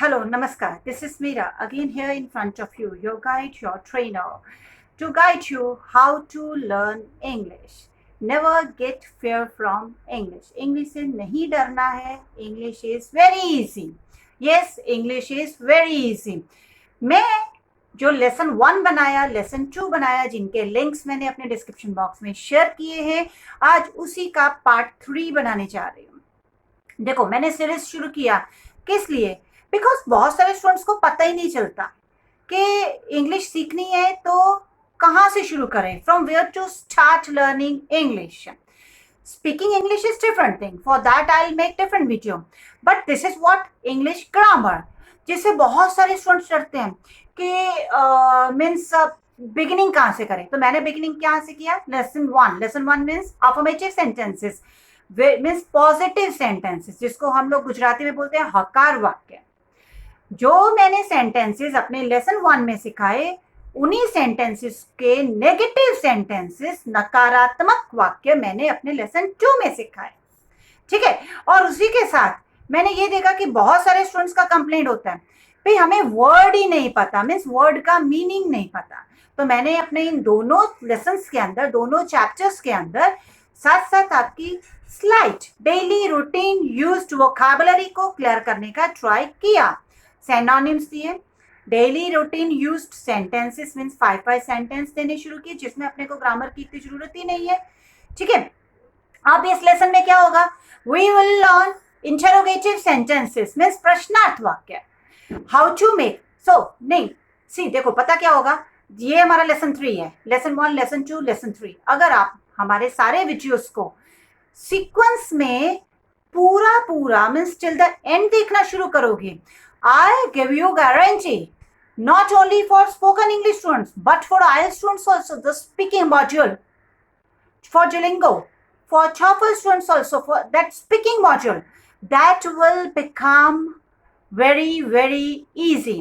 Hello, Namaskar. This is Meera again here in front of you, your guide, your trainer, to guide you how to learn English. Never get fear from English. English से नहीं डरना है. English is very easy. Yes, English is very easy. मैं जो lesson 1 बनाया, lesson 2 बनाया, जिनके links मैंने अपने डिस्क्रिप्शन बॉक्स में शेयर किए हैं, आज उसी का पार्ट 3 बनाने जा रही हूँ. देखो, मैंने सीरीज शुरू किया किस लिए? बिकॉज बहुत सारे स्टूडेंट्स को पता ही नहीं चलता कि इंग्लिश सीखनी है तो कहाँ से शुरू करें, from where to start learning English. Speaking English is different thing, for that I will make different video, but this is what English grammar, जिससे बहुत सारे स्टूडेंट्स डरते हैं कि मीन्स बिगिनिंग कहाँ से करें. तो मैंने बिगिनिंग कहाँ से किया? Lesson 1. Lesson 1 means affirmative sentences, means positive sentences, जिसको हम लोग गुजराती में बोलते हैं हकार वाक्य. जो मैंने सेंटेंसेस अपने लेसन 1 में सिखाए, उन्हीं सेंटेंसेस के नेगेटिव सेंटेंसेस, नकारात्मक वाक्य, मैंने अपने लेसन 2 में सिखाए. ठीक है. और उसी के साथ मैंने ये देखा कि बहुत सारे स्टूडेंट्स का कंप्लेंट होता है, भाई हमें वर्ड ही नहीं पता, मीन्स वर्ड का मीनिंग नहीं पता. तो मैंने अपने इन दोनों लेसन्स के अंदर, दोनों चैप्टर्स के अंदर, साथ साथ आपकी slide daily routine used vocabulary को क्लियर करने का ट्राई किया. सिनोनिम्स दिए, daily routine used sentences means 5 sentence देने शुरू किए, जिसमें अपने को ग्रामर की इतनी जरूरत ही नहीं है. ठीक है. अब इस लेसन में क्या होगा? We will learn interrogative sentences means प्रश्नार्थ वाक्य, हाउ टू मेक. सो नहीं, सी देखो, पता क्या होगा, ये हमारा लेसन 3 है. Lesson 1, lesson 2, lesson 3. अगर आप हमारे सारे वीडियोस को सीक्वेंस में पूरा मीन्स टिल द एंड देखना शुरू करोगे, I give you guarantee, not only for spoken English students, but for IELTS students also, the speaking module, for Duolingo, for TOEFL students also, for that speaking module, that will become very, very easy.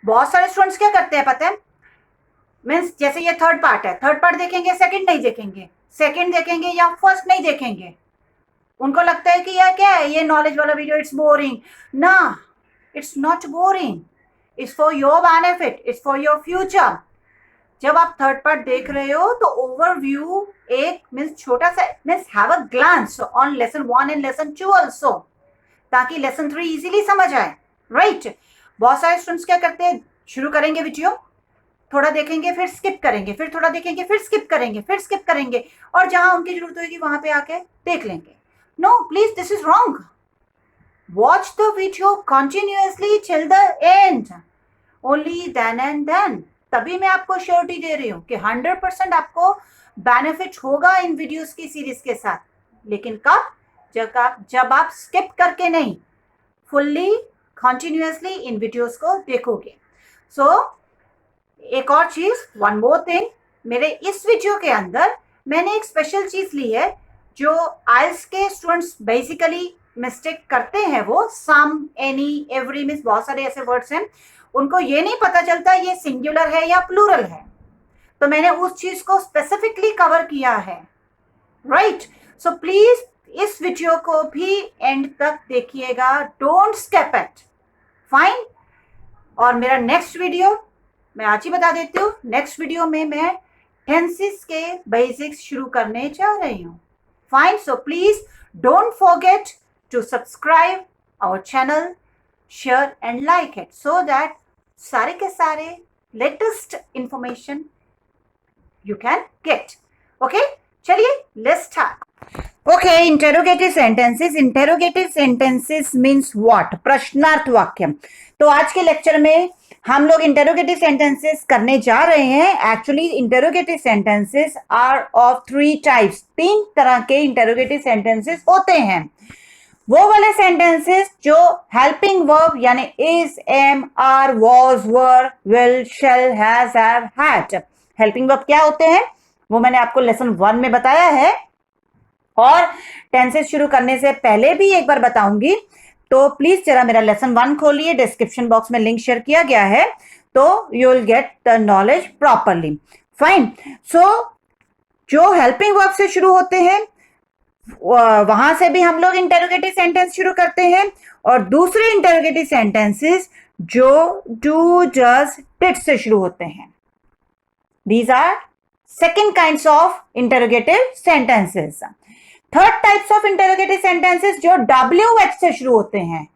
बहुत सारे students क्या करते हैं पता है? Means जैसे ये third part है, थर्ड पार्ट देखेंगे, सेकंड नहीं देखेंगे, सेकंड देखेंगे या फर्स्ट नहीं देखेंगे. उनको लगता है कि यार क्या है ये नॉलेज वाला वीडियो, इट्स बोरिंग. ना, it's not boring, it's for your benefit, it's for your future. जब आप थर्ड पार्ट देख रहे हो तो ओवरव्यू एक मीन्स छोटा सा, means have a glance on lesson 1 and lesson 2 also, ताकि लेसन 3 इजीली समझ आए. राइट. बहुत सारे स्टूडेंट्स क्या करते हैं, शुरू करेंगे वीडियो, थोड़ा देखेंगे, फिर स्किप करेंगे, फिर थोड़ा देखेंगे, फिर स्किप करेंगे, फिर स्किप करेंगे, और जहां उनकी जरूरत होगी वहां पे आके देख लेंगे. No, please, this is wrong. Watch the video continuously till the end. Only then and then. तभी मैं आपको श्योरिटी दे रही हूँ कि 100% आपको बेनिफिट होगा इन वीडियोस की सीरीज के साथ. लेकिन कब? जब आप स्किप करके नहीं, फुल्ली कंटिन्यूअसली इन वीडियोस को देखोगे. सो एक और चीज, वन मोर थिंग, मेरे इस वीडियो के अंदर मैंने एक स्पेशल चीज ली है जो आइल्स के स्टूडेंट्स बेसिकली मिस्टेक करते हैं. वो सम, एनी, एवरी मीन्स बहुत सारे ऐसे वर्ड्स हैं, उनको ये नहीं पता चलता ये सिंगुलर है या प्लूरल है. तो मैंने उस चीज को स्पेसिफिकली कवर किया है. राइट. सो प्लीज इस वीडियो को भी एंड तक देखिएगा, डोंट स्किप इट. फाइन. और मेरा नेक्स्ट वीडियो मैं आज ही बता देती हूँ, नेक्स्ट वीडियो में मैं टेंसेस के बेसिक्स शुरू करने जा रही हूँ. Fine. So please don't forget to subscribe our channel, share and like it, so that सारे के सारे latest information you can get. Okay, चलिए let's start. Okay, interrogative sentences. Interrogative sentences means what? प्रश्नार्थ वाक्य. तो आज के लेक्चर में हम लोग इंटेरोगेटिव सेंटेंसेस करने जा रहे हैं. Actually interrogative sentences are of 3 types. 3 तरह के इंटेरोगेटिव सेंटेंसेस होते हैं. वो वाले सेंटेंसेस जो हेल्पिंग वर्ब यानी is, am, are, was, were, will, shall, has, have, had. Helping verb क्या होते हैं वो मैंने आपको लेसन 1 में बताया है, और टेंसेस शुरू करने से पहले भी एक बार बताऊंगी. तो प्लीज जरा मेरा लेसन 1 खोलिए, डिस्क्रिप्शन बॉक्स में लिंक शेयर किया गया है, तो you will get the knowledge properly. Fine. So जो हेल्पिंग वर्ब से शुरू होते हैं, वहां से भी हम लोग इंटरोगेटिव सेंटेंस शुरू करते हैं, और दूसरे इंटरोगेटिव सेंटेंसेस जो डू जस्ट डिड से शुरू होते हैं। These are second kinds of interrogative sentences. Third types of interrogative sentences जो WH से शुरू होते हैं,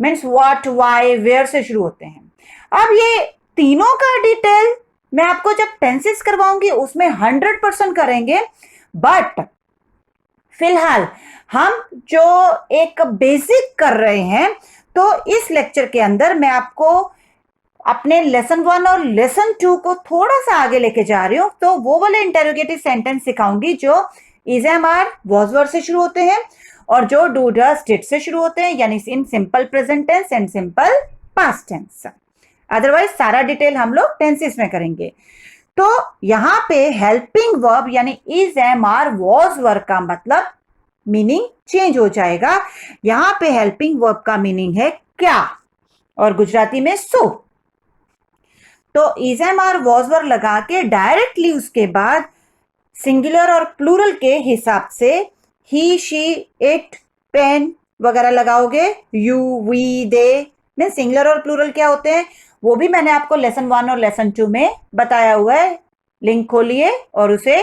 मीन्स what, why, where से शुरू होते हैं। अब ये तीनों का डिटेल मैं आपको जब टेंसेस करवाऊंगी उसमें 100% करेंगे, बट फिलहाल हम जो एक बेसिक कर रहे हैं, तो इस लेक्चर के अंदर मैं आपको अपने लेसन 1 और लेसन 2 को थोड़ा सा आगे लेके जा रही हूं। तो वो वाले इंटरोगेटिव सेंटेंस सिखाऊंगी जो is am are was were से शुरू होते हैं और जो डू डज डिड से शुरू होते हैं, यानी in simple present tense and simple past tense. Otherwise सारा डिटेल हम लोग टेंसेस में करेंगे। तो यहां पे हेल्पिंग वर्ब यानी is am are was were का मतलब मीनिंग चेंज हो जाएगा। यहां पे हेल्पिंग वर्ब का मीनिंग है क्या, और गुजराती में सो। तो is am are was were लगा के डायरेक्टली उसके बाद सिंगुलर और प्लूरल के हिसाब से ही, शी, इट, पेन वगैरह लगाओगे। यू, वी, दे में सिंगुलर और प्लूरल क्या होते हैं वो भी मैंने आपको लेसन 1 और लेसन 2 में बताया हुआ है। लिंक खोलिए और उसे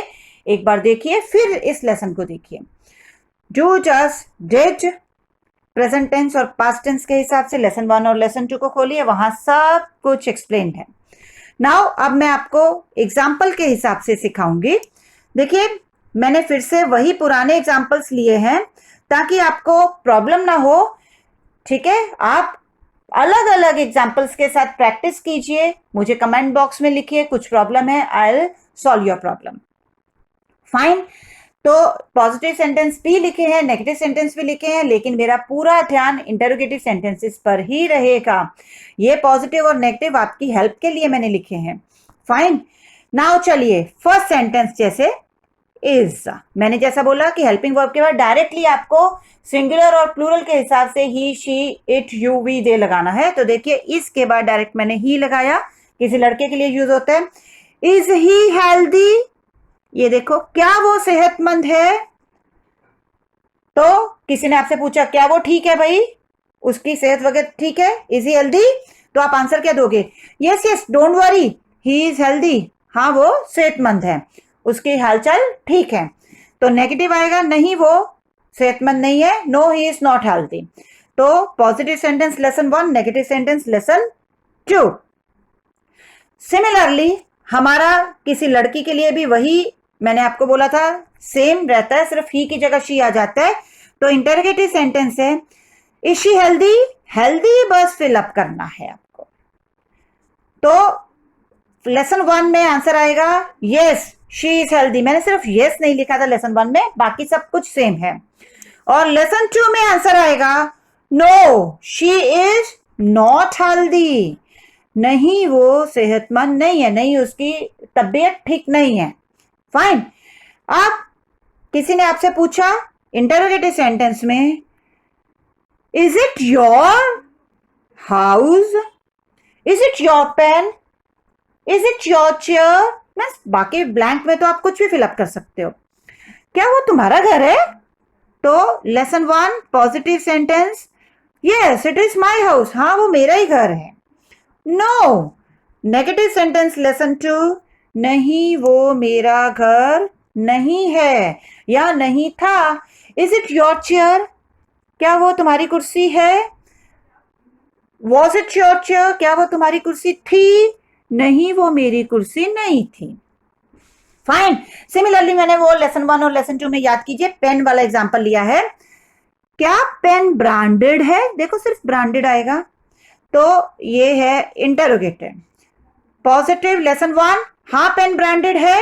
एक बार देखिए, फिर इस लेसन को देखिए। Do just did present tense और पास्ट टेंस के हिसाब से लेसन 1 और लेसन 2 को खोलिए, वहां सब कुछ एक्सप्लेन है। नाउ अब मैं आपको एग्जाम्पल के हिसाब से सिखाऊंगी। देखिए मैंने फिर से वही पुराने एग्जाम्पल्स लिए हैं ताकि आपको प्रॉब्लम ना हो, ठीक है। आप अलग अलग एग्जाम्पल्स के साथ प्रैक्टिस कीजिए, मुझे कमेंट बॉक्स में लिखिए कुछ प्रॉब्लम है, I will solve your problem. Fine. तो पॉजिटिव सेंटेंस भी लिखे हैं, नेगेटिव सेंटेंस भी लिखे हैं, लेकिन मेरा पूरा ध्यान इंटरोगेटिव सेंटेंसेस पर ही रहेगा। ये पॉजिटिव और नेगेटिव आपकी हेल्प के लिए मैंने लिखे हैं। फाइन। नाउ चलिए फर्स्ट सेंटेंस जैसे इज, मैंने जैसा बोला कि हेल्पिंग वर्ब के बाद डायरेक्टली आपको सिंगुलर और प्लूरल के हिसाब से ही, शी, इट, यू, वी, दे लगाना है। तो देखिए इसके बाद डायरेक्ट मैंने ही लगाया, किसी लड़के के लिए यूज होता है। इज ही हेल्दी, ये देखो क्या वो सेहतमंद है। तो किसी ने आपसे पूछा क्या वो ठीक है भाई, उसकी सेहत वगैरह ठीक है, इज ही हेल्दी, तो आप आंसर क्या दोगे? Yes yes, don't worry, he is healthy, हाँ वो सेहतमंद है, उसकी हालचाल ठीक है। तो नेगेटिव आएगा, नहीं वो सेहतमंद नहीं है, no he is not healthy. तो positive sentence lesson 1, negative sentence lesson 2। Similarly हमारा किसी लड़की के लिए भी वही मैंने आपको बोला था, सेम रहता है, सिर्फ ही की जगह शी आ जाता है। तो इंटरोगेटिव सेंटेंस है इज शी हेल्दी, हेल्दी बस फिलअप करना है आपको। तो लेसन 1 में आंसर आएगा यस शी इज हेल्दी, मैंने सिर्फ यस नहीं लिखा था लेसन 1 में, बाकी सब कुछ सेम है। और लेसन 2 में आंसर आएगा no she is not healthy, नहीं वो सेहतमंद नहीं है, नहीं उसकी तबीयत ठीक नहीं है। फाइन। अब किसी ने आपसे पूछा इंटरोगेटिव सेंटेंस में is it your house, is it your pen, is it your chair, बाकी ब्लैंक में तो आप कुछ भी फिलअप कर सकते हो। क्या वो तुम्हारा घर है? तो lesson 1 positive sentence yes it is my house, हाँ वो मेरा ही घर है। नो नेगेटिव सेंटेंस लेसन 2 नहीं वो मेरा घर नहीं है या नहीं था। इज इट योर चेयर, क्या वो तुम्हारी कुर्सी है? वॉज इट योर चेयर, क्या वो तुम्हारी कुर्सी थी? नहीं वो मेरी कुर्सी नहीं थी। फाइन। सिमिलरली मैंने वो लेसन 1 और लेसन 2 में याद कीजिए पेन वाला एग्जांपल लिया है। क्या पेन ब्रांडेड है? देखो सिर्फ ब्रांडेड आएगा, तो ये है इंटरोगेटिव। पॉजिटिव लेसन 1 हाँ पेन ब्रांडेड है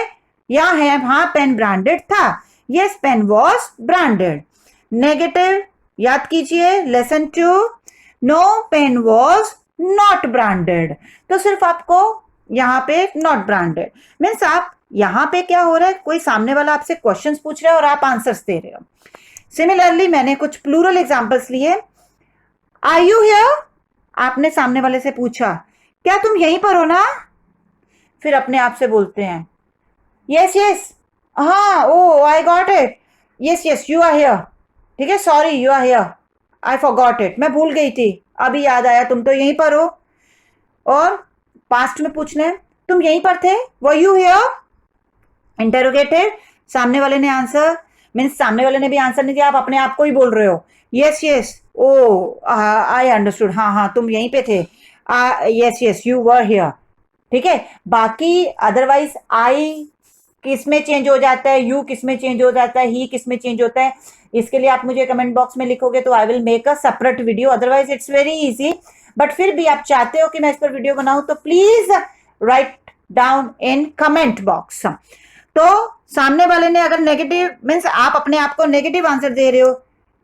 या है हाँ पेन ब्रांडेड था, yes pen was branded. Negative याद कीजिए lesson 2 no pen was not branded, तो सिर्फ आपको यहाँ पे नॉट ब्रांडेड मीन्स आप यहाँ पे क्या हो रहा है, कोई सामने वाला आपसे क्वेश्चंस पूछ रहा है और आप आंसर्स दे रहे हो। सिमिलरली मैंने कुछ प्लूरल एग्जांपल्स लिए। आर यू हियर, आपने सामने वाले से पूछा क्या तुम यहीं पर हो ना, फिर अपने आप से बोलते हैं यस यस, हाँ oh I got it, yes yes you are here, ठीक है, sorry you are here, I forgot it, मैं भूल गई थी, अभी याद आया, तुम तो यहीं पर हो। और पास्ट में पूछना है, तुम यहीं पर थे, वर यू हियर, इंटेरोगेटिव, सामने वाले ने आंसर, मीन्स सामने वाले ने भी आंसर नहीं दिया, आप अपने आप को ही बोल रहे हो, yes yes, oh I understood, हाँ हाँ तुम यहीं पे थे, yes yes you were here, ठीक है। बाकी अदरवाइज आई किस में चेंज हो जाता है, यू किस में चेंज हो जाता है, ही किस में चेंज होता है, इसके लिए आप मुझे कमेंट बॉक्स में लिखोगे तो आई will make a separate video, otherwise it's very easy. But फिर भी आप चाहते हो कि मैं इस पर वीडियो बनाऊं तो please write down in comment box. तो सामने वाले ने अगर नेगेटिव, मीन्स आप अपने आप को नेगेटिव आंसर दे रहे हो,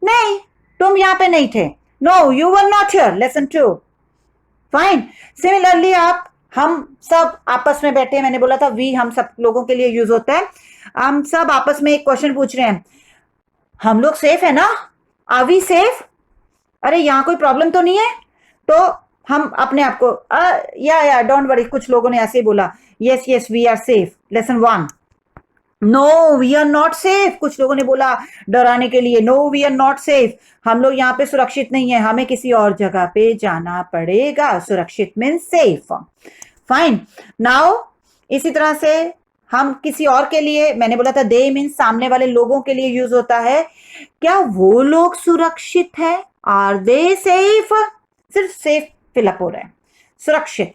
नहीं तुम यहां पे नहीं थे, no you were not here, lesson 2, fine. Similarly आप, हम सब आपस में बैठे हैं, मैंने बोला था वी हम सब लोगों के लिए यूज होता है, हम सब आपस में एक क्वेश्चन पूछ रहे हैं, हम लोग सेफ है ना, आर वी सेफ, अरे यहां कोई प्रॉब्लम तो नहीं है, तो हम अपने आप को या डोंट वरी, कुछ लोगों ने ऐसे ही बोला yes yes we are safe, lesson 1, no we are not safe, कुछ लोगों ने बोला डराने के लिए, no we are not safe, हम लोग यहाँ पे सुरक्षित नहीं है, हमें किसी और जगह पे जाना पड़ेगा, सुरक्षित मीन सेफ, फाइन। नाउ इसी तरह से हम किसी और के लिए, मैंने बोला था दे मीन सामने वाले लोगों के लिए यूज होता है, क्या वो लोग सुरक्षित है, आर दे सेफ, सिर्फ सेफ फिलअप हो रहा है, सुरक्षित,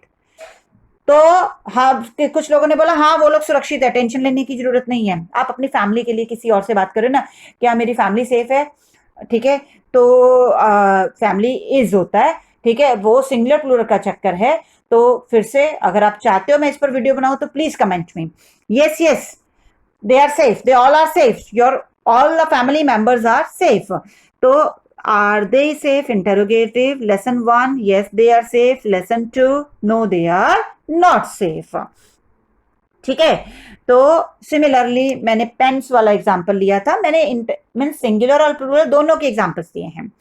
तो हाँ कुछ लोगों ने बोला हाँ वो लोग सुरक्षित है, टेंशन लेने की जरूरत नहीं है, आप अपनी फैमिली के लिए किसी और से बात करें ना, क्या मेरी फैमिली सेफ है, ठीक है, तो फैमिली इज होता है, ठीक है, वो सिंगुलर प्लूरल का चक्कर है, तो फिर से अगर आप चाहते हो मैं इस पर वीडियो बनाऊं तो प्लीज कमेंट में yes yes they are safe, they all are safe, your all the family members are safe, तो are they safe, interrogative, lesson 1 yes they are safe, lesson 2 no they are not safe, ठीक है। तो similarly मैंने pens वाला example लिया था, मैंने mean singular और प्लूरल दोनों के एग्जांपल्स दिए हैं,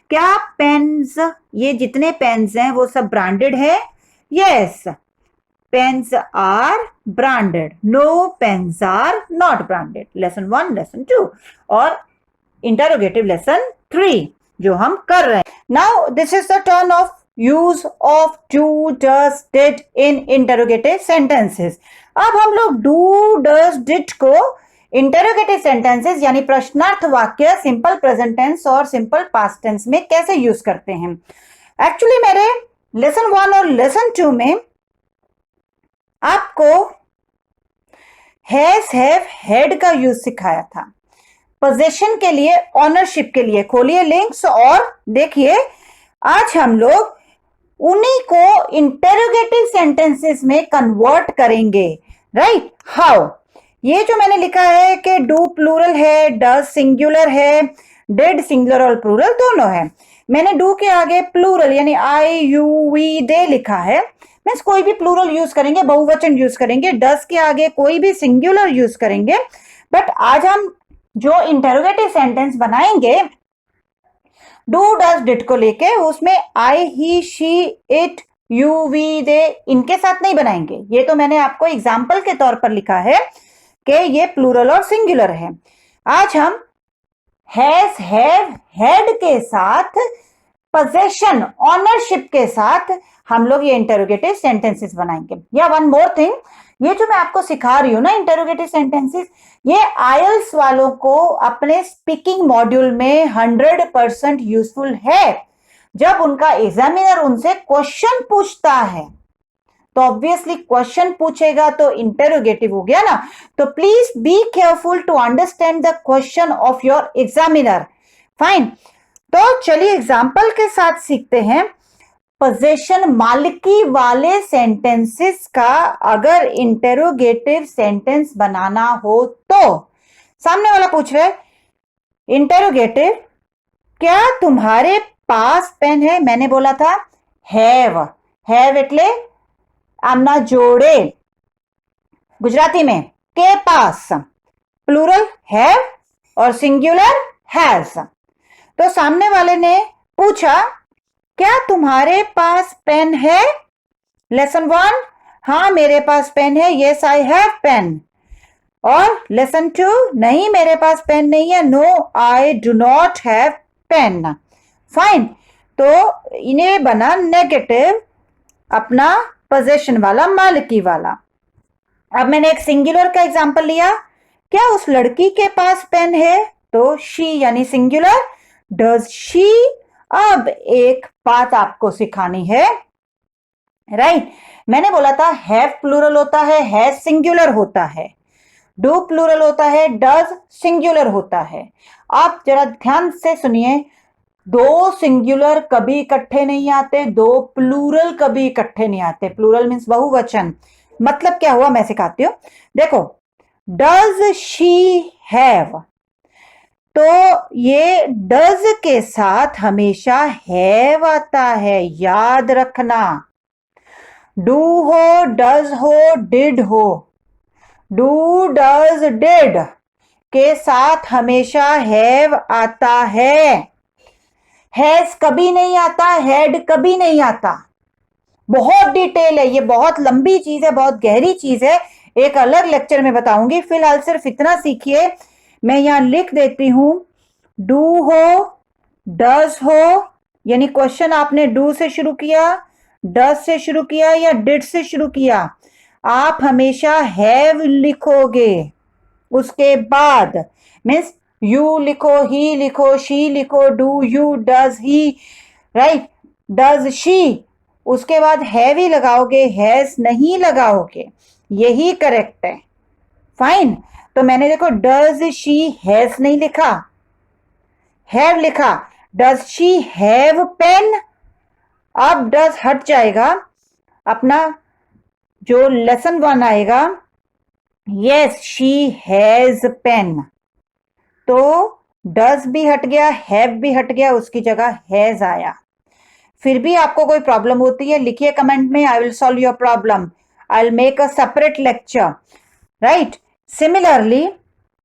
क्या पेन्स, ये जितने पेन्स हैं वो सब ब्रांडेड है, yes pens are branded, no pens are not branded, lesson 1 lesson 2 और इंटरोगेटिव लेसन 3 जो हम कर रहे हैं। Now this is the turn off use of do does did in interrogative sentences. अब हम लोग डू डज डिड को इंटरोगेटिव सेंटेंसेस यानी प्रश्नार्थ वाक्य, सिंपल प्रेजेंट टेंस और सिंपल पास्ट टेंस में कैसे यूज करते हैं। एक्चुअली मेरे लेसन 1 और लेसन 2 में आपको हैज हैव हैड का यूज सिखाया था, पोजीशन के लिए, ऑनरशिप के लिए, खोलिए लिंक्स और देखिए, आज हम लोग उन्हीं को इंटेरोगेटिव सेंटेंसेस में कन्वर्ट करेंगे, राइट, हाउ, ये जो मैंने लिखा है कि डू प्लूरल है, डज सिंगुलर है, डिड सिंगुलर और प्लूरल दोनों है, मैंने डू के आगे प्लूरल यानी आई यू वी दे लिखा है, मीन्स कोई भी प्लूरल यूज करेंगे, बहुवचन यूज करेंगे, डज के आगे कोई भी सिंगुलर यूज करेंगे, बट आज हम जो इंटेरोगेटिव सेंटेंस बनाएंगे डू डज डिड को लेके, उसमें आई ही शी इट यू वी दे इनके साथ नहीं बनाएंगे, ये तो मैंने आपको एग्जाम्पल के तौर पर लिखा है कि ये प्लूरल और सिंगुलर है। आज हम हैज हैव हैड के साथ, पोजेशन ऑनरशिप के साथ हम लोग ये इंटरोगेटिव सेंटेंसेस बनाएंगे। या वन मोर थिंग, ये जो मैं आपको सिखा रही हूं ना इंटरोगेटिव सेंटेंसेस, ये आईएलटीएस वालों को अपने स्पीकिंग मॉड्यूल में 100% यूजफुल है। जब उनका एग्जामिनर उनसे क्वेश्चन पूछता है तो ऑब्वियसली क्वेश्चन पूछेगा तो इंटरोगेटिव हो गया ना, तो please be careful to understand the question of your examiner, fine. तो चलिए एग्जाम्पल के साथ सीखते हैं। पोजेशन मालिकी वाले सेंटेंसेस का अगर इंटेरोगेटिव सेंटेंस बनाना हो तो सामने वाला पूछ रहा है इंटेरोगेटिव, क्या तुम्हारे पास पेन है, मैंने बोला था हैव, हैव એટલે આમના જોડે, गुजराती में के पास, प्लूरल हैव और सिंगुलर हैज। तो सामने वाले ने पूछा क्या तुम्हारे पास पेन है, लेसन 1 हाँ मेरे पास पेन है, यस आई हैव पेन, और लेसन 2, नहीं मेरे पास पेन नहीं है, no I do not have pen. Fine, तो इन्हें बना नेगेटिव, अपना पोजेशन वाला, मालिकी वाला। अब मैंने एक सिंगुलर का एग्जांपल लिया, क्या उस लड़की के पास पेन है, तो शी यानी सिंगुलर, डज शी। अब एक बात आपको सिखानी है, राइट मैंने बोला था हैव प्लूरल होता है, हैज सिंगुलर होता है, डू प्लूरल होता है, डज सिंगुलर होता है। आप जरा ध्यान से सुनिए, दो सिंगुलर कभी इकट्ठे नहीं आते, दो प्लूरल कभी इकट्ठे नहीं आते। प्लूरल मीन्स बहुवचन। मतलब क्या हुआ, मैं सिखाती हूं, देखो डज शी हैव, तो ये डज के साथ हमेशा हैव आता है, याद रखना। डू हो, डज हो, डिड हो, डू डज डिड के साथ हमेशा हैव आता है, हैज कभी नहीं आता, हैड कभी नहीं आता। बहुत डिटेल है ये, बहुत लंबी चीज है, बहुत गहरी चीज है, एक अलग लेक्चर में बताऊंगी। फिलहाल सिर्फ इतना सीखिए, मैं यहां लिख देती हूं, डू हो, डज हो, यानी क्वेश्चन आपने डू से शुरू किया, डज से शुरू किया या डिड से शुरू किया, आप हमेशा हैव लिखोगे। उसके बाद मीन्स यू लिखो, ही लिखो, शी लिखो, do you, does he, right, does she, उसके बाद हैव ही लगाओगे, हैज नहीं लगाओगे, यही करेक्ट है। फाइन, तो मैंने देखो डज शी हैज नहीं लिखा, हैव लिखा। डज शी हैव पेन, अब डज हट जाएगा, अपना जो लेसन 1 आएगा, यस शी हैज पेन, तो डज भी हट गया, हैव भी हट गया, उसकी जगह हैज आया। फिर भी आपको कोई प्रॉब्लम होती है, लिखिए कमेंट में, I will solve your problem, I will make a separate lecture, right. Similarly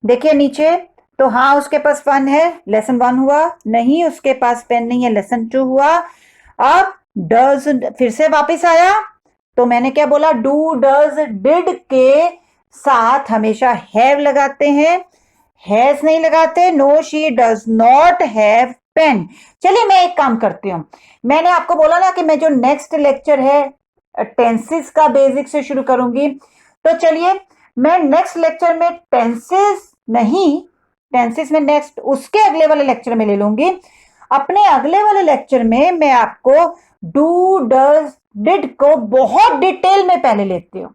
देखिए नीचे, तो हाँ उसके पास पेन है, लेसन 1 हुआ, नहीं उसके पास पेन नहीं है, लेसन 2 हुआ। अब डज फिर से वापस आया, तो मैंने क्या बोला, डू डज डिड के साथ हमेशा हैव लगाते हैं, हैज नहीं लगाते। No she does not have pen. चलिए मैं एक काम करती हूँ, मैंने आपको बोला ना कि मैं जो नेक्स्ट लेक्चर है टेंसेस का बेसिक से शुरू करूंगी, तो चलिए मैं नेक्स्ट लेक्चर में टेंसेस नहीं, टेंसेस में नेक्स्ट उसके अगले वाले लेक्चर में ले लूंगी। अपने अगले वाले लेक्चर में मैं आपको डू डज डिड को बहुत डिटेल में पहले लेती हूँ,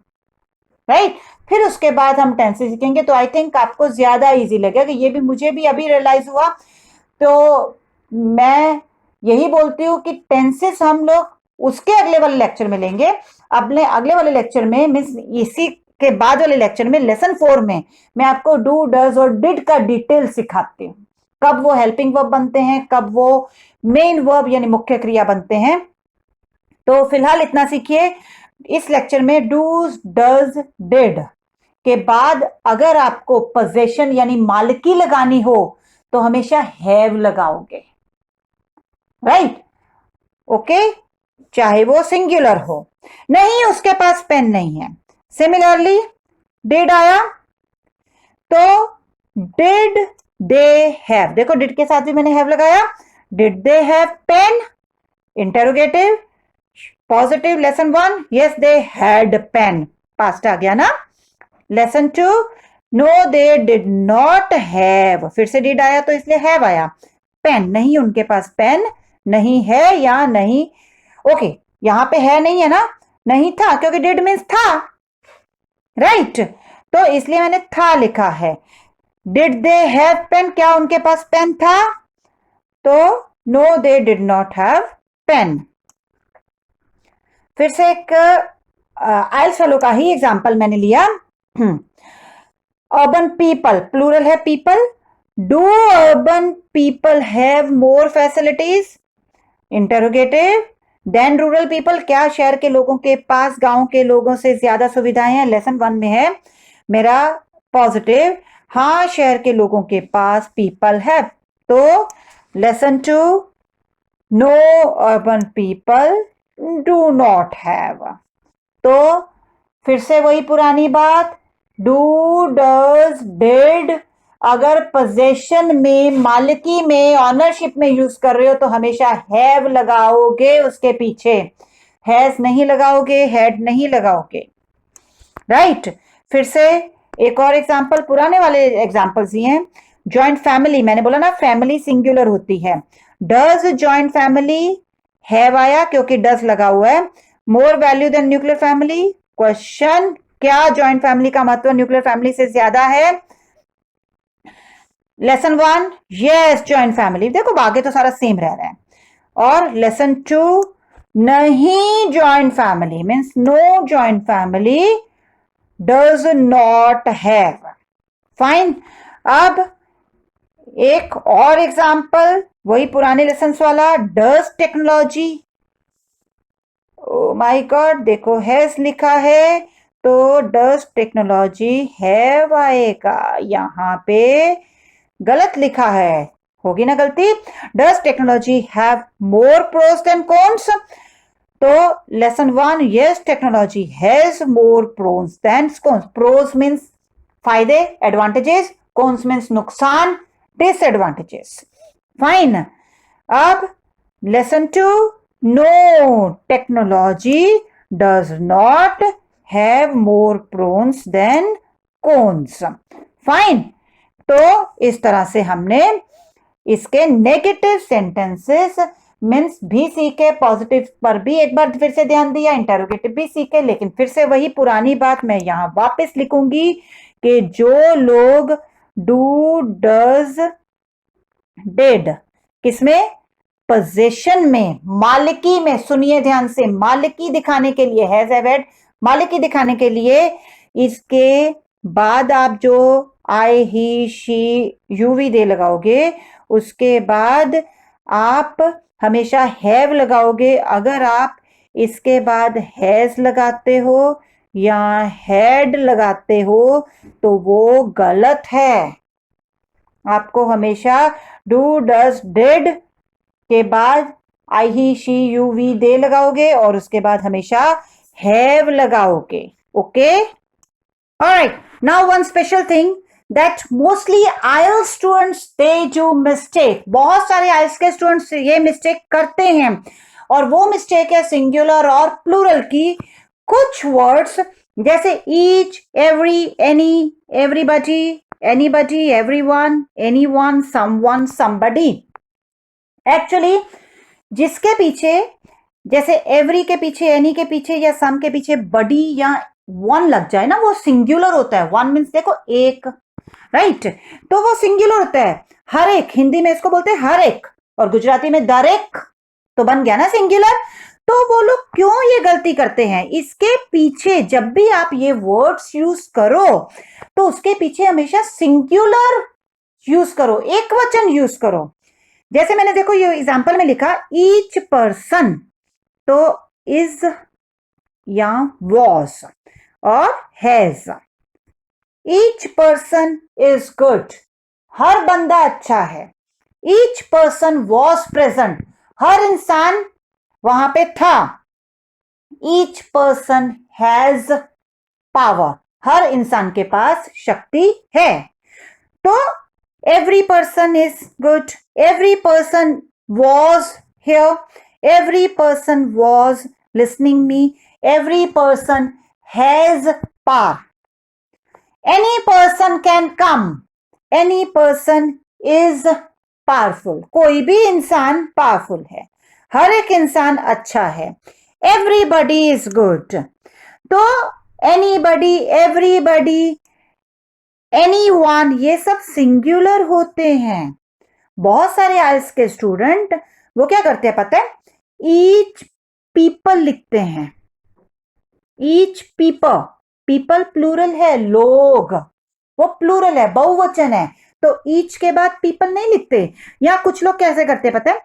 राइट। फिर उसके बाद हम टेंसेस सीखेंगे, तो आई थिंक आपको ज्यादा इजी लगेगा, कि ये भी मुझे भी अभी रियलाइज हुआ। तो मैं यही बोलती हूँ कि टेंसेस हम लोग उसके अगले वाले लेक्चर में लेंगे। अपने अगले वाले लेक्चर में मीन्स इसी के बाद वाले लेक्चर में लेसन 4 में मैं आपको डू डज और डिड का डिटेल सिखाती हूँ, कब वो हेल्पिंग वर्ब बनते हैं, कब वो मेन वर्ब यानी मुख्य क्रिया बनते हैं। तो फिलहाल इतना सीखिए इस लेक्चर में, डू डज डिड के बाद अगर आपको पोजेशन यानी मालिकी लगानी हो तो हमेशा हैव लगाओगे, राइट, ओके, चाहे वो सिंगुलर हो। नहीं उसके पास पेन नहीं है, सिमिलरली डिड आया, तो डिड दे हैव, देखो डिड के साथ भी मैंने हैव लगाया, did they have pain, interrogative, positive, lesson 1, yes they had pain, past आ गया ना। Lesson 2, no they did not have, फिर से डिड आया तो इसलिए हैव आया, पेन नहीं उनके पास पेन नहीं है, या नहीं, ओके यहां पे है नहीं है ना, नहीं था, क्योंकि डिड मीन्स था, राइट, तो इसलिए मैंने था लिखा है। डिड दे हैव पेन, क्या उनके पास पेन था, तो no they did not have pen. फिर से एक आइल्स फेलो का ही एग्जांपल मैंने लिया। अर्बन पीपल, प्लूरल है people, do urban people have more facilities, interrogative, than rural people, क्या शहर के लोगों के पास गांव के लोगों से ज्यादा सुविधाएं हैं, लेसन 1 में है मेरा पॉजिटिव, हाँ शहर के लोगों के पास पीपल है, तो lesson 2, know urban people do not have, तो फिर से वही पुरानी बात, डू, डज, डिड। अगर पोजेशन में, मालिकी में, ऑनरशिप में यूज कर रहे हो तो हमेशा हैव लगाओगे उसके पीछे, हैज नहीं लगाओगे, हैड नहीं लगाओगे। राइट फिर से एक और एग्जांपल, पुराने वाले एग्जांपल्स ही हैं। जॉइंट फैमिली, मैंने बोला ना फैमिली सिंगुलर होती है। डज जॉइंट फैमिली, हैव आया क्योंकि डज लगा हुआ है। More value than nuclear family, question, क्या जॉइंट फैमिली का महत्व न्यूक्लियर फैमिली से ज्यादा है? लेसन 1, यस जॉइंट फैमिली, देखो आगे तो सारा सेम रह रहा है। और लेसन 2, नहीं joint family, means no joint family, does not have. Fine. अब एक और एग्जांपल, वही पुराने लेसन वाला, does technology, oh my god, देखो हैज लिखा है तो डज टेक्नोलॉजी हैव आएगा, यहां पे गलत लिखा है, होगी ना गलती। Does technology have more pros than cons, तो lesson 1, yes technology has more pros than cons. Pros means फायदे, एडवांटेजेस, कॉन्स मीन्स नुकसान, डिसएडवांटेजेस। फाइन। अब lesson 2, no technology does not have more pros than cons. Fine. तो इस तरह से हमने इसके नेगेटिव सेंटेंसेस मीन्स भी सीखे, पॉजिटिव पर भी एक बार फिर से ध्यान दिया, इंटरोगेटिव भी सीखे, लेकिन फिर से वही पुरानी बात मैं यहां वापस लिखूंगी कि जो लोग डू, डज, डिड किसमें, पोजीशन में, मालिकी में, सुनिए ध्यान से, मालिकी दिखाने के लिए हैज हैव हैड, मालिकी दिखाने के लिए इसके बाद आप जो आई, ही, शी, यू वी दे लगाओगे, उसके बाद आप हमेशा हैव लगाओगे। अगर आप इसके बाद हैज लगाते हो या हैड लगाते हो तो वो गलत है। आपको हमेशा डू, डज, डिड के बाद आई, ही, शी, यू, वी, दे लगाओगे और उसके बाद हमेशा हैव लगाओगे। Okay, alright. Now one special thing that mostly IELTS students they do mistake, बहुत सारे IELTS के स्टूडेंट्स ये मिस्टेक करते हैं और वो मिस्टेक है सिंगुलर और प्लूरल की। कुछ वर्ड्स जैसे each, every, any, everybody, anybody, everyone, anyone, someone, somebody. Actually जिसके पीछे, जैसे एवरी के पीछे, एनी के पीछे या सम के पीछे बडी या वन लग जाए ना, वो सिंगुलर होता है। वन मीन्स देखो एक, राइट, तो वो सिंगुलर होता है। हर एक, हिंदी में इसको बोलते हैं हर एक, और गुजराती में दरेक, तो बन गया ना सिंगुलर। तो वो लोग क्यों ये गलती करते हैं, इसके पीछे जब भी आप ये वर्ड्स यूज करो तो उसके पीछे हमेशा सिंगुलर यूज करो, एक वचन यूज करो। जैसे मैंने देखो ये एग्जांपल में लिखा ईच पर्सन, तो इज या वॉज और has. Each person is good, हर बंदा अच्छा है। ईच पर्सन वॉज प्रेजेंट, हर इंसान वहां पे था। ईच पर्सन हैज पावर, हर इंसान के पास शक्ति है। तो every person is good, every person was here, every person was listening me, every person has power, any person can come, any person is powerful, कोई भी इंसान पावरफुल है, हर एक इंसान अच्छा है। everybody is good, तो anybody, everybody, anyone ये सब सिंगुलर होते हैं। बहुत सारे आइल्स के स्टूडेंट वो क्या करते हैं पता है, ईच पीपल लिखते हैं। ईच पीपल, पीपल प्लूरल है, लोग वो प्लूरल है, बहुवचन है, तो ईच के बाद पीपल नहीं लिखते। या कुछ लोग कैसे करते हैं पता है,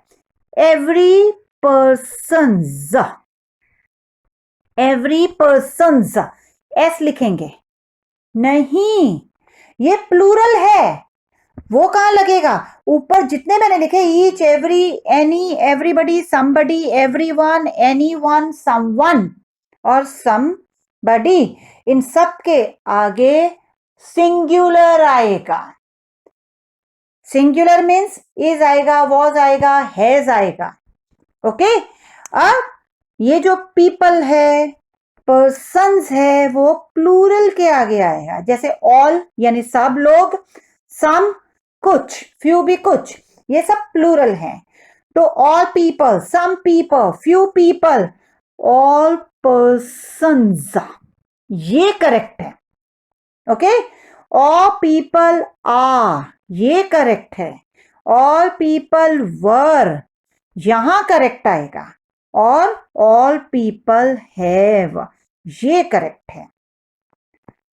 every persons, every persons S लिखेंगे, नहीं ये प्लूरल है, वो कहां लगेगा, ऊपर जितने मैंने लिखे each, every, any, everybody, somebody, everyone, anyone, someone और समबडी, इन सब के आगे सिंगुलर आएगा। सिंगुलर मीन्स इज आएगा, वॉज आएगा, हैज आएगा। ओके, अब ये जो पीपल है, पर्सन्स है, वो प्लूरल के आगे आएगा। जैसे ऑल यानी सब लोग, सम कुछ, फ्यू भी कुछ, ये सब प्लूरल है। तो all people, some people, few people, all persons, ये करेक्ट है। ओके, ऑल पीपल आर, ये करेक्ट है। ऑल पीपल वर, यहां करेक्ट आएगा। और ऑल पीपल हैव, ये करेक्ट है।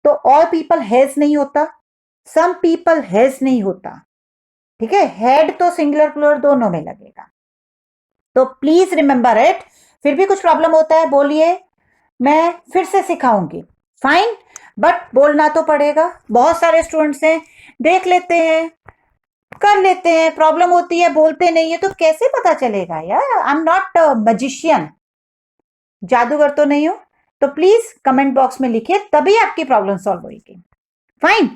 तो ऑल पीपल हैज नहीं होता, सम पीपल हैज नहीं होता। ठीक है, हेड तो सिंगुलर प्लूरल दोनों में लगेगा। तो प्लीज रिमेंबर इट। फिर भी कुछ प्रॉब्लम होता है बोलिए, मैं फिर से सिखाऊंगी। फाइन, बट बोलना तो पड़ेगा। बहुत सारे स्टूडेंट्स हैं, देख लेते हैं, कर लेते हैं, प्रॉब्लम होती है, बोलते नहीं है, तो कैसे पता चलेगा यार। आई एम नॉट मैजिशियन, जादूगर तो नहीं हो। तो प्लीज कमेंट बॉक्स में लिखिए, तभी आपकी प्रॉब्लम सॉल्व होगी। फाइन,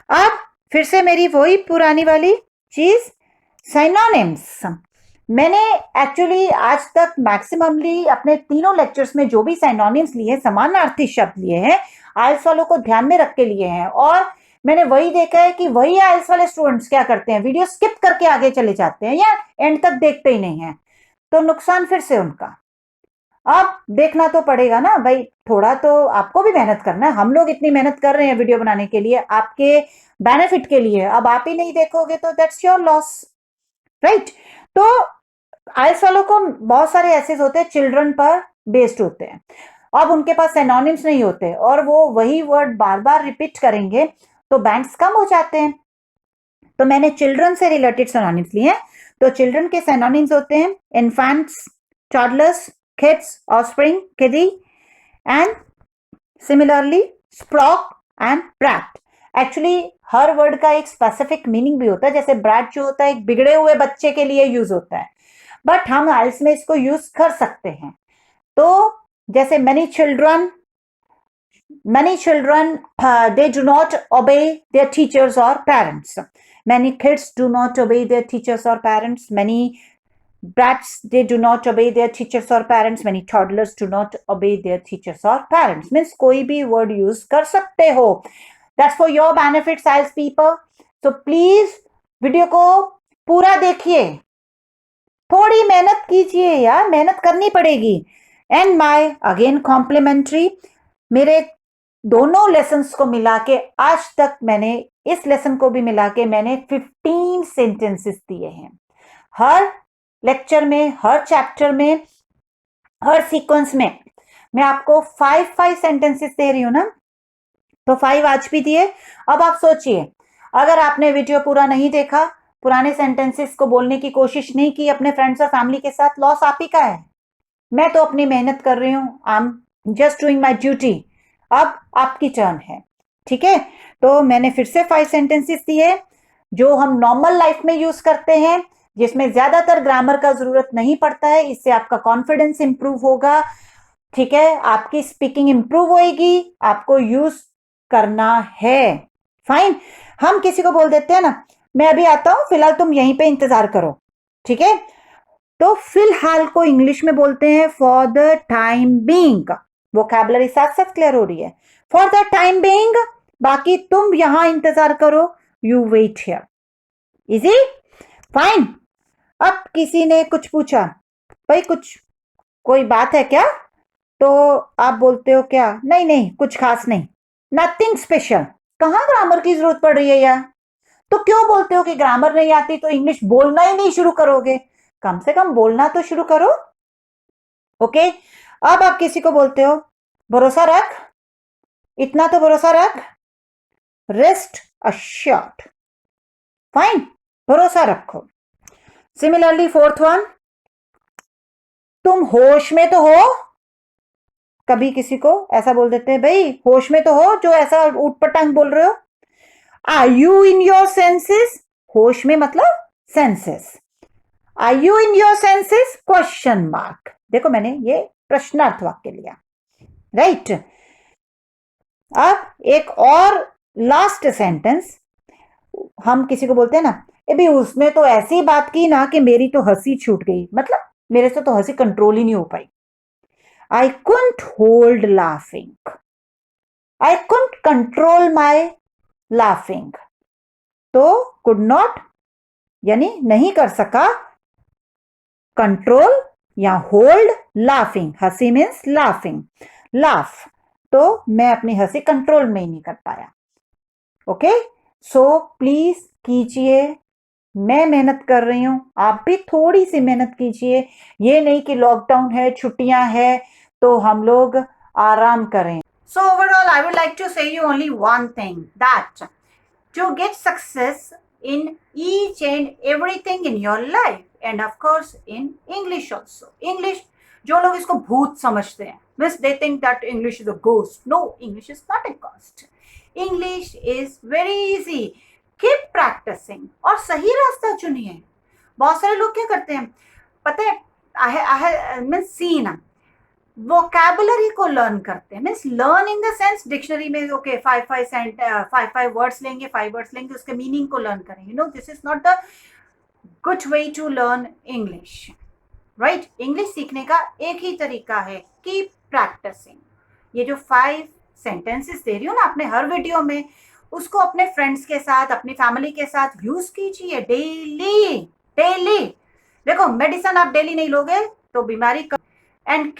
अब फिर से मेरी वही पुरानी वाली चीज, सिनोनिम्स। मैंने एक्चुअली आज तक मैक्सिममली अपने तीनों लेक्चर्स में जो भी सिनोनिम्स लिए, समानार्थी शब्द लिए हैं, आइल्स वालों को ध्यान में रख के लिए हैं। और मैंने वही देखा है कि वही आइल्स वाले स्टूडेंट्स क्या करते हैं, वीडियो स्किप करके आगे चले जाते हैं या एंड तक देखते ही नहीं है। तो नुकसान फिर से उनका। अब देखना तो पड़ेगा ना भाई, थोड़ा तो आपको भी मेहनत करना है। हम लोग इतनी मेहनत कर रहे हैं वीडियो बनाने के लिए, आपके बेनिफिट के लिए। अब आप ही नहीं देखोगे तो दैट्स योर लॉस, राइट। तो आइल्स वालों को बहुत सारे ऐसे होते हैं, चिल्ड्रन पर बेस्ड होते हैं। अब उनके पास सिनोनिम्स नहीं होते और वो वही वर्ड बार बार रिपीट करेंगे, तो बैंक्स कम हो जाते हैं। तो मैंने चिल्ड्रन से रिलेटेड सिनोनिम्स लिए हैं। तो चिल्ड्रन के सिनोनिम्स होते हैं infants, toddlers, kids, offspring, kiddie, and similarly sprog and brat. Actually हर वर्ड का एक स्पेसिफिक मीनिंग भी होता है। जैसे ब्रैट जो होता है एक बिगड़े हुए बच्चे के लिए यूज होता है, बट हम आइल्स में इसको यूज कर सकते हैं। तो जैसे many children they do not obey their teachers or parents. Many kids do not obey their teachers or parents. Many brats they do not obey their teachers or parents. Many toddlers do not obey their teachers or parents. Means कोई भी word use कर सकते हो। That's for your benefit, science people. So please video को पूरा देखिए, थोड़ी मेहनत कीजिए यार, मेहनत करनी पड़ेगी। एंड माय अगेन कॉम्प्लीमेंट्री, मेरे दोनों लेसन्स को मिला के आज तक मैंने, इस लेसन को भी मिला के मैंने 15 सेंटेंसेस दिए हैं। हर लेक्चर में, हर चैप्टर में, हर सीक्वेंस में मैं आपको 5 सेंटेंसेस दे रही हूं ना, तो 5 आज भी दिए। अब आप सोचिए, अगर आपने वीडियो पूरा नहीं देखा, पुराने सेंटेंसेस को बोलने की कोशिश नहीं की अपने फ्रेंड्स और फैमिली के साथ, लॉस आप ही का है। मैं तो अपनी मेहनत कर रही हूं, I am just doing my duty. अब आपकी टर्न है, ठीक है। तो मैंने फिर से 5 सेंटेंसेस दिए जो हम नॉर्मल लाइफ में यूज करते हैं, जिसमें ज्यादातर ग्रामर का जरूरत नहीं पड़ता है। इससे आपका कॉन्फिडेंस इंप्रूव होगा, ठीक है, आपकी स्पीकिंग इंप्रूव होगी, आपको यूज करना है। फाइन, हम किसी को बोल देते हैं ना, मैं अभी आता हूं, फिलहाल तुम यहीं पे इंतजार करो, ठीक है। तो फिलहाल को इंग्लिश में बोलते हैं for the time being. Vocabulary साथ साथ क्लियर हो रही है। फॉर द टाइम बीइंग, बाकी तुम यहां इंतजार करो, you wait here. Easy, fine. अब किसी ने कुछ पूछा, भाई कुछ कोई बात है क्या? तो आप बोलते हो क्या, नहीं नहीं कुछ खास नहीं, नथिंग स्पेशल। कहां ग्रामर की जरूरत पड़ रही है यार? तो क्यों बोलते हो कि ग्रामर नहीं आती तो इंग्लिश बोलना ही नहीं शुरू करोगे? कम से कम बोलना तो शुरू करो। ओके, अब आप किसी को बोलते हो भरोसा रख, इतना तो भरोसा रख, रेस्ट अश्योर्ड। फाइन, भरोसा रखो। सिमिलरली फोर्थ वन, तुम होश में तो हो। कभी किसी को ऐसा बोल देते हैं, भाई होश में तो हो जो ऐसा उटपटांग बोल रहे हो। Are you in your senses? होश में मतलब senses. Are you in your senses? Question mark. देखो मैंने ये प्रश्नार्थ वाक्य लिया, राइट। अब एक और लास्ट सेंटेंस हम किसी को बोलते हैं ना, ए भी उसने तो ऐसी बात की ना कि मेरी तो हंसी छूट गई, मतलब मेरे से तो हंसी कंट्रोल ही नहीं हो पाई। I couldn't hold laughing, I couldn't control my laughing. तो कुड नॉट यानी नहीं कर सका, कंट्रोल या होल्ड लाफिंग, हंसी मीन्स लाफिंग, लाफ, तो मैं अपनी हंसी कंट्रोल में ही नहीं कर पाया। ओके, सो प्लीज कीजिए, मैं मेहनत कर रही हूं, आप भी थोड़ी सी मेहनत कीजिए। ये नहीं कि लॉकडाउन है, छुट्टियां है तो हम लोग आराम करें। So overall I would like to say you only one thing, that to get success in each and everything in your life, and of course in English also. English, जो लोग इसको भूत समझते हैं, means they think that English is a ghost. No, English is not a ghost. English is very easy. Keep practicing और सही रास्ता चुनिए। बहुत सारे लोग क्या करते हैं पता है, I means seen, वोकैबुलरी को लर्न करते हैं, means learn in the sense dictionary में ओके फाइव वर्ड्स लेंगे, 5 वर्ड्स लेंगे, उसके मीनिंग को लर्न करेंगे। No, this is not the good way to learn English, right. English सीखने का एक ही तरीका है, कीप प्रैक्टिसिंग। ये जो 5 सेंटेंसेस दे रही हूँ ना अपने हर वीडियो में, उसको अपने फ्रेंड्स के साथ, अपनी फैमिली के साथ यूज कीजिए डेली डेली। देखो, मेडिसिन आप डेली नहीं लोगे तो बीमारी एंड